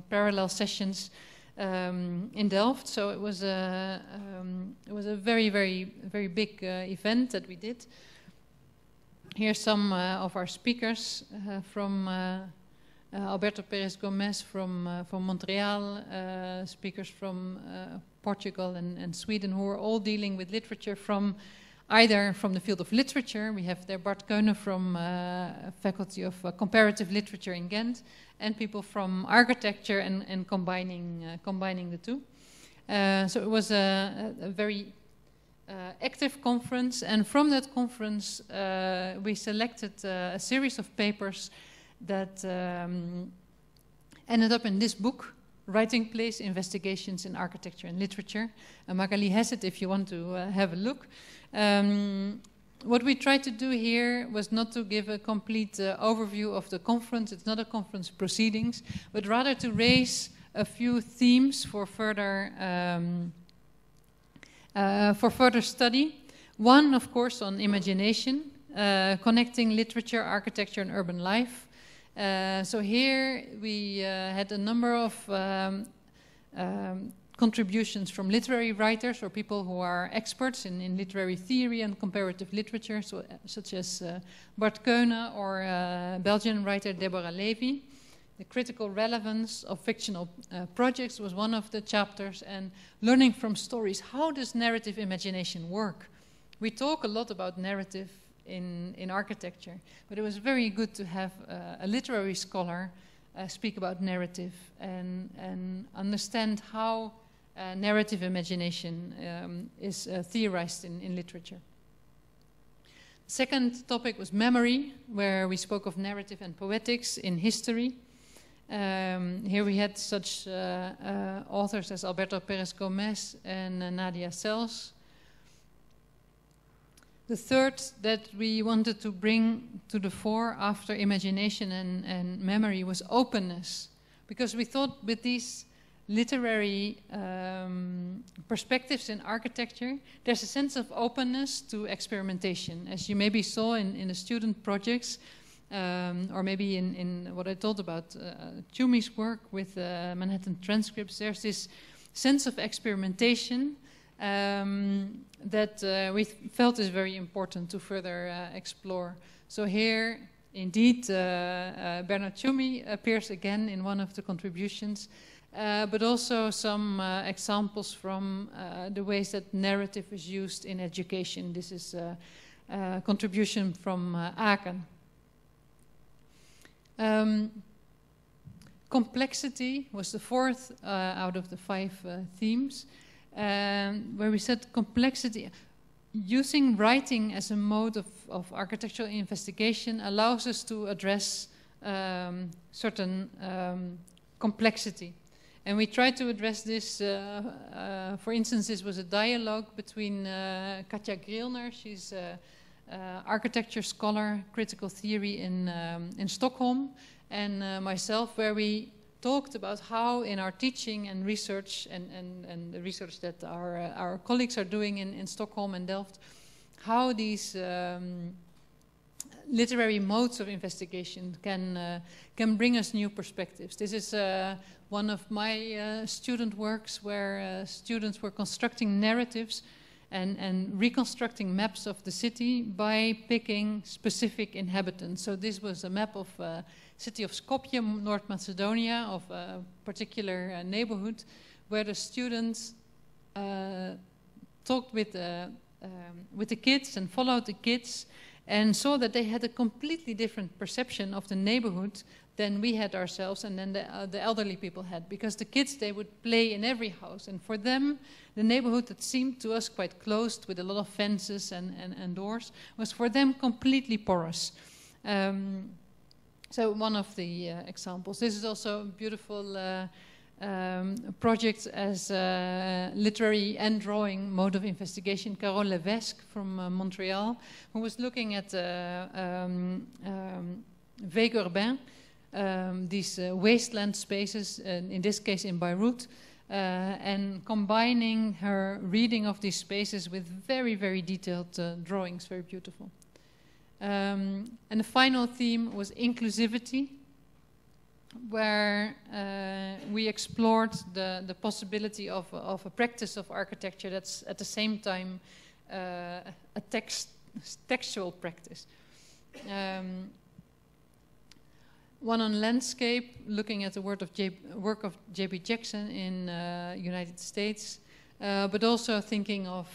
parallel sessions in Delft. So it was a very, very, very big event that we did. Here's some of our speakers from Alberto Pérez Gomes from Montreal, speakers from Portugal and Sweden, who are all dealing with literature from either from the field of literature. We have there Bart Keune from Faculty of Comparative Literature in Ghent, and people from architecture and combining the two. So it was a very active conference, and from that conference we selected a series of papers that ended up in this book, Writing Place, Investigations in Architecture and Literature. Magali has it if you want to have a look. What we tried to do here was not to give a complete overview of the conference. It's not a conference proceedings, but rather to raise a few themes for further study. One, of course, on imagination, connecting literature, architecture, and urban life. So here we had a number of contributions from literary writers or people who are experts in literary theory and comparative literature, so, such as Bart Keune or Belgian writer Deborah Levy. The critical relevance of fictional projects was one of the chapters, and learning from stories. How does narrative imagination work? We talk a lot about narrative in architecture, but it was very good to have a literary scholar speak about narrative and understand how narrative imagination is theorized in literature. The second topic was memory, where we spoke of narrative and poetics in history. Here we had such authors as Alberto Pérez Gomes and Nadia Sels. The third that we wanted to bring to the fore after imagination and memory was openness, because we thought with these literary perspectives in architecture, there's a sense of openness to experimentation, as you maybe saw in the student projects, or maybe in what I told about Chumi's work with Manhattan Transcripts. There's this sense of experimentation that we felt is very important to further explore. So here, indeed, Bernard Chumi appears again in one of the contributions, but also some examples from the ways that narrative is used in education. This is a contribution from Aachen. Complexity was the fourth out of the 5 themes, where we said complexity. using writing as a mode of architectural investigation allows us to address certain complexity. And we tried to address this, for instance, this was a dialogue between Katja Grilner, she's architecture scholar, critical theory in Stockholm, and myself, where we talked about how in our teaching and research and the research that our colleagues are doing in Stockholm and Delft, how these literary modes of investigation can bring us new perspectives. This is one of my student works where students were constructing narratives and reconstructing maps of the city by picking specific inhabitants. So this was a map of city of Skopje, North Macedonia, of a particular neighborhood, where the students talked with the kids and followed the kids and saw that they had a completely different perception of the neighborhood than we had ourselves and then the elderly people had. Because the kids, they would play in every house. And for them, the neighborhood that seemed to us quite closed with a lot of fences and doors was for them completely porous. So one of the examples. This is also a beautiful project as a literary and drawing mode of investigation. Carole Levesque from Montreal, who was looking at Veig urbain, these wasteland spaces, in this case in Beirut, and combining her reading of these spaces with very, very detailed drawings, very beautiful. And the final theme was inclusivity, where we explored the possibility of a practice of architecture that's at the same time a textual practice. One on landscape, looking at the work of J.B. Jackson in United States, but also thinking of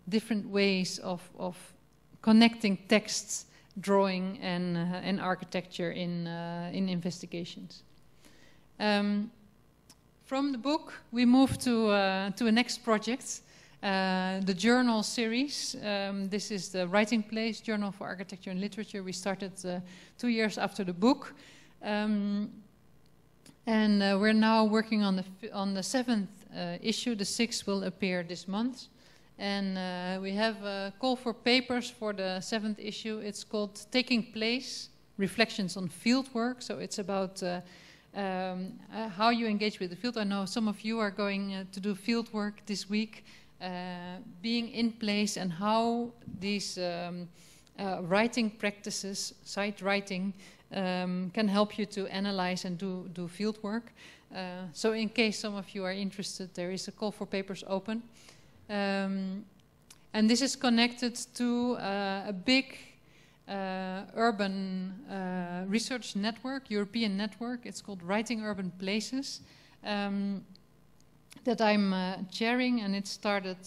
different ways of connecting texts, drawing and architecture in investigations. From the book, we move to a next project, the journal series. This is the Writing Place Journal for Architecture and Literature. We started 2 years after the book, and we're now working on the 7th issue. The 6th will appear this month. And we have a call for papers for the 7th issue. It's called Taking Place, Reflections on Fieldwork. So it's about how you engage with the field. I know some of you are going to do fieldwork this week, being in place, and how these writing practices, site writing, can help you to analyze and do fieldwork. So in case some of you are interested, there is a call for papers open. And this is connected to a big urban research network, European network. It's called Writing Urban Places, that I'm chairing, and it started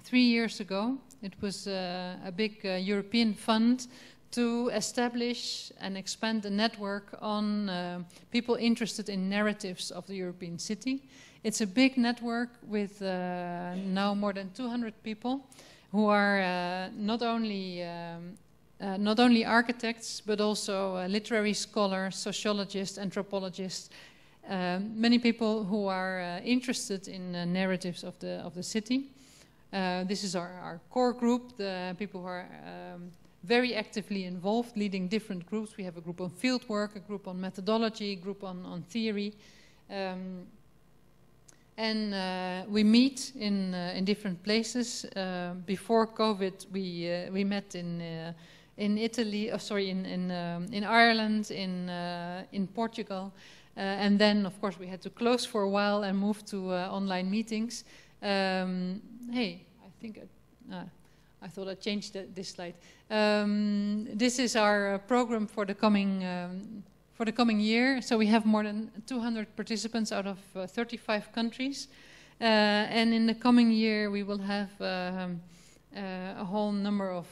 3 years ago. It was a big European fund to establish and expand the network on people interested in narratives of the European city. It's a big network with now more than 200 people who are not only architects, but also literary scholars, sociologists, anthropologists, many people who are interested in narratives of the city. This is our core group, the people who are very actively involved, leading different groups. We have a group on fieldwork, a group on methodology, a group on theory. And we meet in different places. Before COVID, we met in Italy. In Ireland, in Portugal, and then of course we had to close for a while and move to online meetings. Hey, I thought I changed this slide. This is our program for the coming year. So we have more than 200 participants out of 35 countries. And in the coming year, we will have a whole number of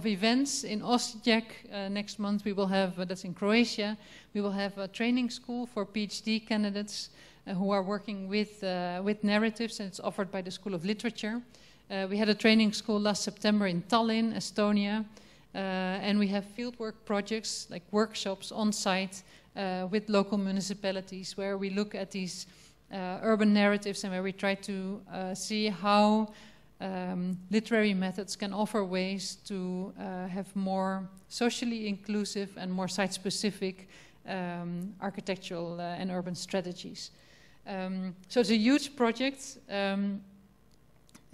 events. In Osijek next month, we will have, that's in Croatia, we will have a training school for PhD candidates. who are working with narratives, and it's offered by the School of Literature. We had a training school last September in Tallinn, Estonia, and we have fieldwork projects like workshops on site with local municipalities where we look at these urban narratives and where we try to see how literary methods can offer ways to have more socially inclusive and more site-specific architectural and urban strategies. So it's a huge project,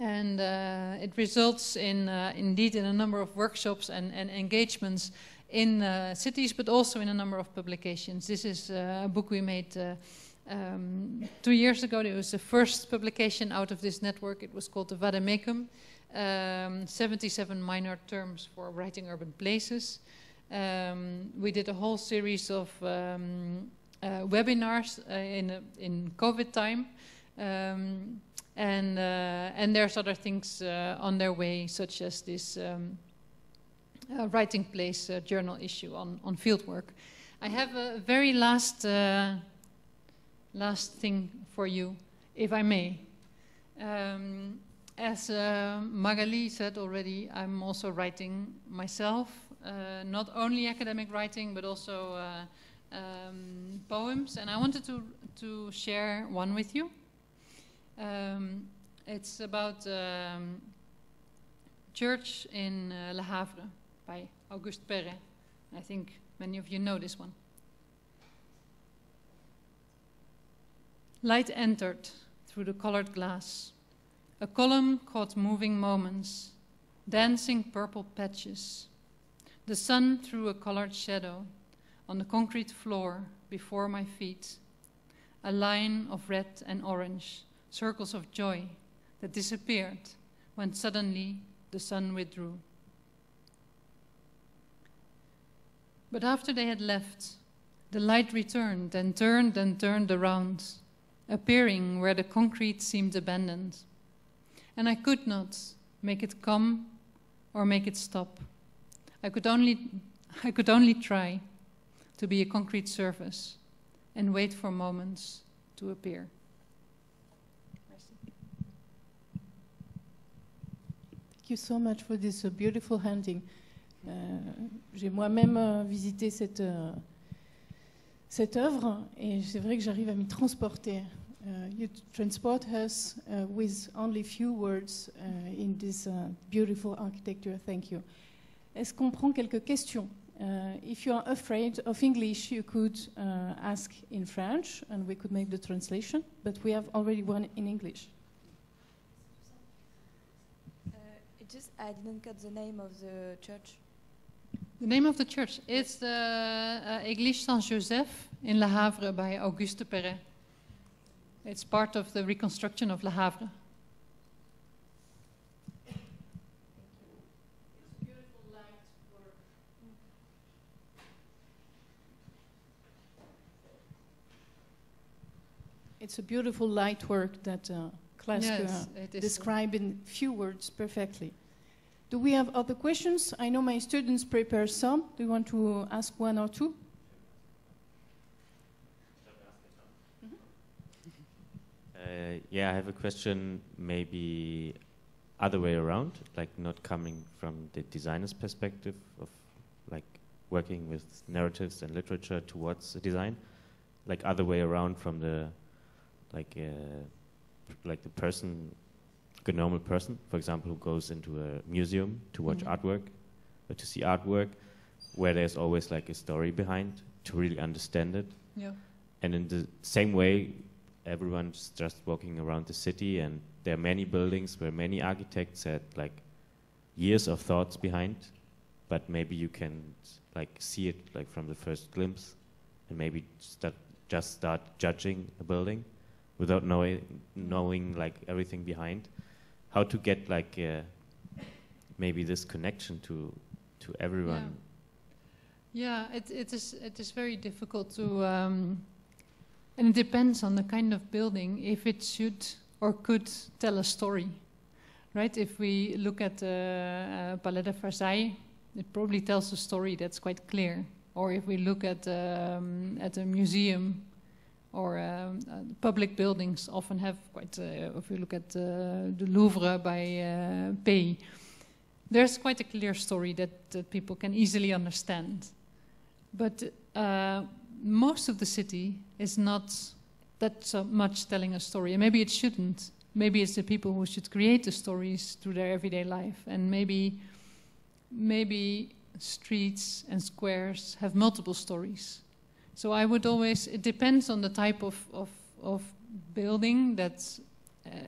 and it results in indeed in a number of workshops and engagements in cities, but also in a number of publications. This is a book we made 2 years ago. It was the first publication out of this network. It was called the Vademecum, 77 minor terms for writing urban places. We did a whole series of webinars in COVID time, and there's other things on their way, such as this writing place journal issue on fieldwork. I have a very last thing for you, if I may. As Magali said already, I'm also writing myself, not only academic writing, but also poems, and I wanted to share one with you. It's about Church in Le Havre by Auguste Perret. I think many of you know this one. Light entered through the colored glass. A column caught moving moments, dancing purple patches. The sun threw a colored shadow on the concrete floor before my feet. A line of red and orange, circles of joy that disappeared when suddenly the sun withdrew. But after they had left, the light returned and turned around, appearing where the concrete seemed abandoned. And I could not make it come or make it stop. I could only try to be a concrete surface and wait for moments to appear. Thank you so much for this beautiful handing. J'ai moi-même visité cette œuvre et c'est vrai que j'arrive à m'y transporter. You transport us with only few words in this beautiful architecture. Thank you. Est-ce qu'on prend quelques questions? If you are afraid of English, you could ask in French and we could make the translation, but we have already one in English. I didn't get the name of the church. The name of the church, it's the Église Saint-Joseph in Le Havre by Auguste Perret. It's part of the reconstruction of Le Havre. It's a beautiful light work that Klaske described in few words perfectly. Do we have other questions? I know my students prepare some. Do you want to ask one or two? Yeah, I have a question, maybe other way around, like not coming from the designer's perspective of like working with narratives and literature towards the design, like other way around from the like the person, like a normal person, for example, who goes into a museum to watch artwork or to see artwork, where there's always like a story behind to really understand it. Yeah. And in the same way, everyone's just walking around the city, and there are many buildings where many architects had like years of thoughts behind, but maybe you can like see it like from the first glimpse, and maybe just start judging a building without knowing like everything behind. How to get like maybe this connection to everyone. Yeah, it is very difficult to, and it depends on the kind of building, if it should or could tell a story, right? If we look at Palais de Versailles, it probably tells a story that's quite clear. Or if we look at a museum public buildings often have quite, if you look at the Louvre by Pei, there's quite a clear story that people can easily understand. But most of the city is not that so much telling a story, and maybe it shouldn't. Maybe it's the people who should create the stories through their everyday life, and maybe streets and squares have multiple stories. So I would always, it depends on the type of building that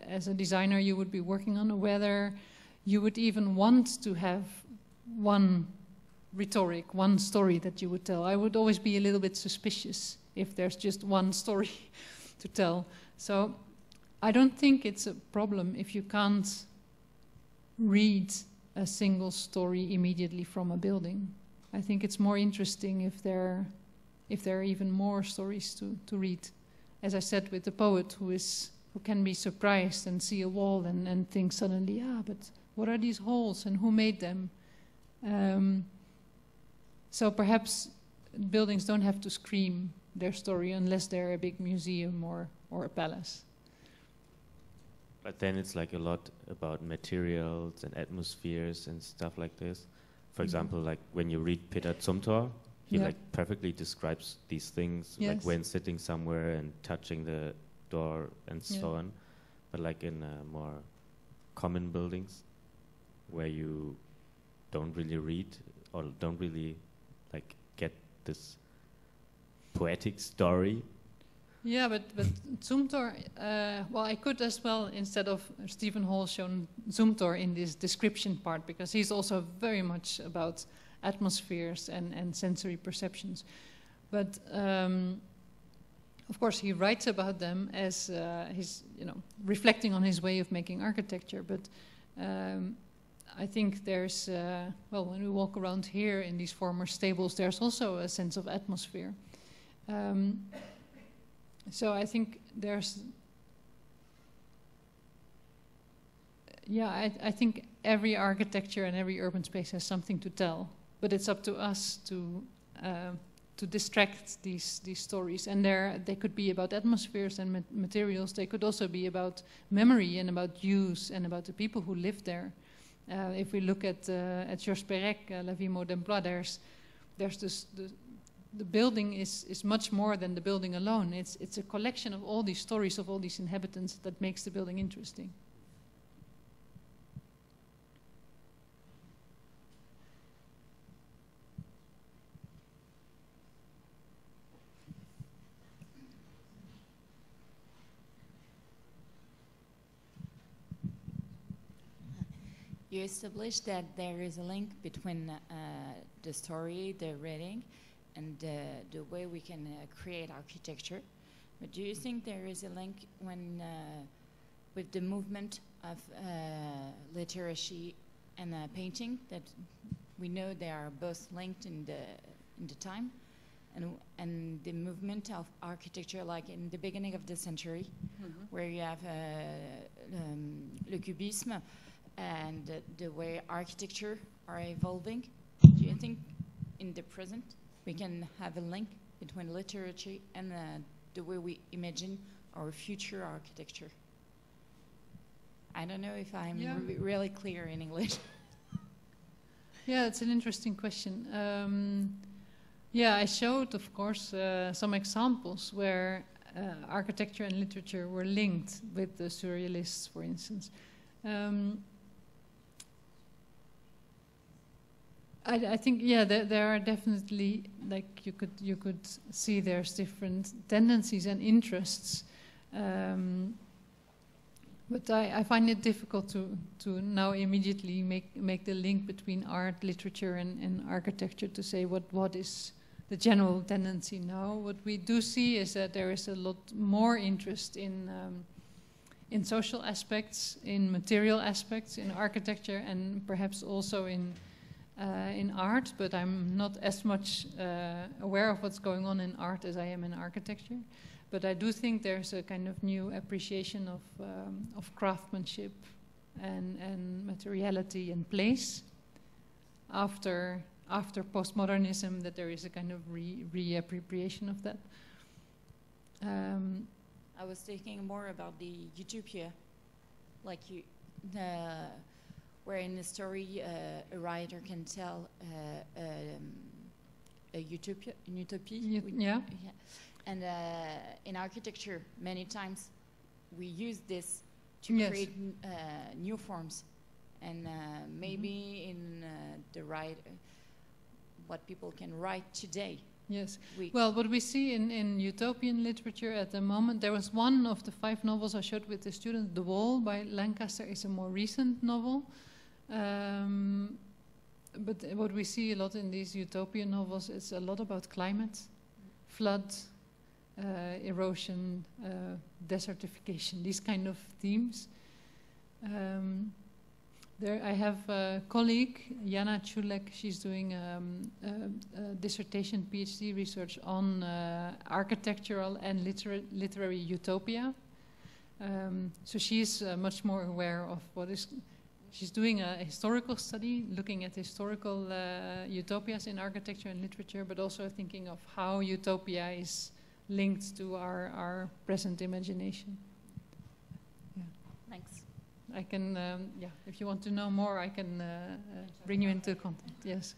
as a designer you would be working on, whether you would even want to have one rhetoric, one story that you would tell. I would always be a little bit suspicious if there's just one story to tell. So I don't think it's a problem if you can't read a single story immediately from a building. I think it's more interesting if there are even more stories to read. As I said, with the poet who can be surprised and see a wall and think suddenly, but what are these holes and who made them? So perhaps buildings don't have to scream their story unless they're a big museum or a palace. But then it's like a lot about materials and atmospheres and stuff like this. For example, like when you read Peter Zumthor, he like perfectly describes these things, like when sitting somewhere and touching the door and so on. But like in more common buildings where you don't really read or don't really like get this poetic story. Yeah, but Zumthor, well, I could as well, instead of Stephen Hall, shown Zumthor in this description part, because he's also very much about atmospheres and sensory perceptions. But of course, he writes about them as he's, reflecting on his way of making architecture. But I think there's, well, when we walk around here in these former stables, there's also a sense of atmosphere. So I think there's, I think every architecture and every urban space has something to tell, but it's up to us to distract these stories. And they could be about atmospheres and materials. They could also be about memory and about use and about the people who live there. If we look at Georges Perec, La Vie Mode d'Emploi, there's this. The building is much more than the building alone. It's a collection of all these stories of all these inhabitants that makes the building interesting. You established that there is a link between the story, the reading, and the way we can create architecture. But do you think there is a link with the movement of literature and painting, that we know they are both linked in the time, and the movement of architecture, like in the beginning of the century, where you have le cubisme and the way architecture are evolving? Do you think in the present we can have a link between literature and the way we imagine our future architecture? I don't know if I'm really clear in English. Yeah, it's an interesting question. I showed, of course, some examples where architecture and literature were linked with the surrealists, for instance. I think, there are definitely, like you could see there's different tendencies and interests, but I find it difficult to now immediately make the link between art, literature, and architecture to say what is the general tendency now. What we do see is that there is a lot more interest in social aspects, in material aspects, in architecture, and perhaps also in art, but I'm not as much aware of what's going on in art as I am in architecture. But I do think there's a kind of new appreciation of craftsmanship and materiality and place after postmodernism, that there is a kind of reappropriation of that. I was thinking more about the utopia, like where in the story a writer can tell a utopia, an utopia. Yeah. And in architecture, many times we use this to Yes. create new forms, and maybe in what people can write today. Yes. We Well, what we see in utopian literature at the moment, there was one of the 5 novels I showed with the students, The Wall by Lancaster, is a more recent novel. But what we see a lot in these utopian novels is a lot about climate, flood, erosion, desertification, these kind of themes. There I have a colleague, Jana Čulek. She's doing a dissertation PhD research on architectural and literary utopia. So she's much more aware of what is. She's doing a historical study, looking at historical utopias in architecture and literature, but also thinking of how utopia is linked to our present imagination. Yeah. thanks. I can, if you want to know more, I can bring you into contact. Yes.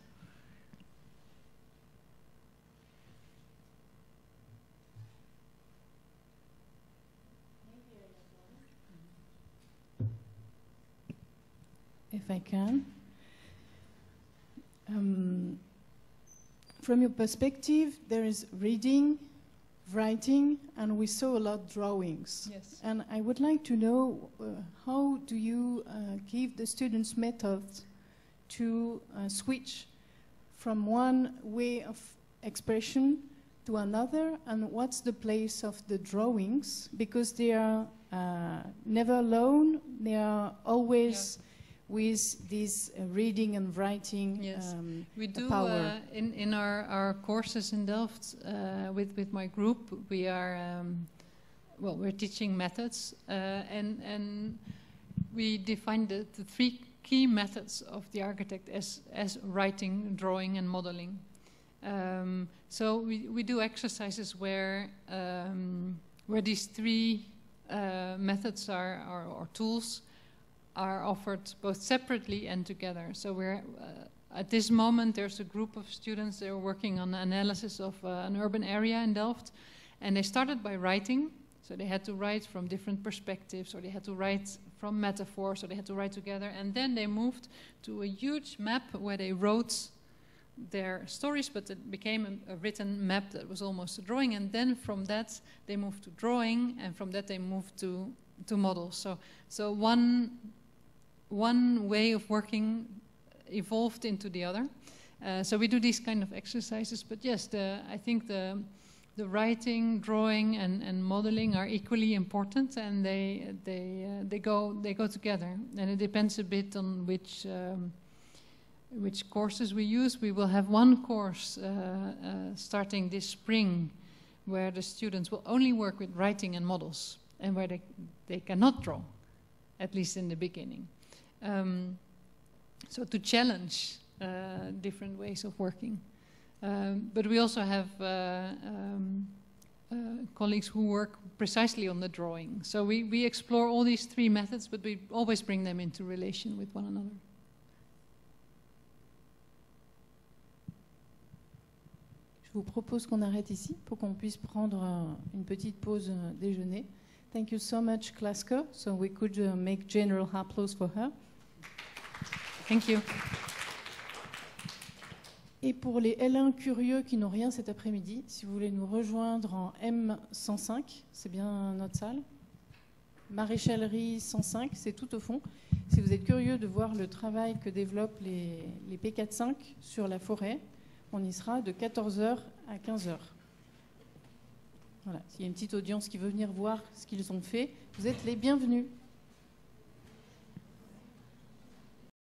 If I can. From your perspective, there is reading, writing, and we saw a lot drawings. Yes. And I would like to know how do you give the students methods to switch from one way of expression to another, and what's the place of the drawings? Because they are never alone, they are always with this reading and writing Yes. We do power. in our courses in Delft with my group. We are we're teaching methods, and we define the 3 key methods of the architect as writing, drawing, and modeling. So we do exercises where these 3 methods or tools are offered both separately and together. So we're at this moment there's a group of students that are working on analysis of an urban area in Delft, and they started by writing. So they had to write from different perspectives, or they had to write from metaphors, or they had to write together, and then they moved to a huge map where they wrote their stories, but it became a written map that was almost a drawing, and then from that they moved to drawing, and from that they moved to models. So one way of working evolved into the other. So we do these kind of exercises, but yes, I think the writing, drawing, and modeling are equally important, and they go together. And it depends a bit on which courses we use. We will have one course starting this spring, where the students will only work with writing and models, and where they cannot draw, at least in the beginning. So to challenge different ways of working. But we also have colleagues who work precisely on the drawing. So we explore all these 3 methods, but we always bring them into relation with one another. Je vous propose qu'on arrête ici pour qu'on puisse prendre une petite pause déjeuner. Thank you so much, Klaske. So we could make general applause for her. Thank you. Et pour les L1 curieux qui n'ont rien cet après-midi, si vous voulez nous rejoindre en M105, c'est bien notre salle. Maréchalerie 105, c'est tout au fond. Si vous êtes curieux de voir le travail que développent les P45 sur la forêt, on y sera de 14h à 15h. Voilà. S'il y a une petite audience qui veut venir voir ce qu'ils ont fait, vous êtes les bienvenus.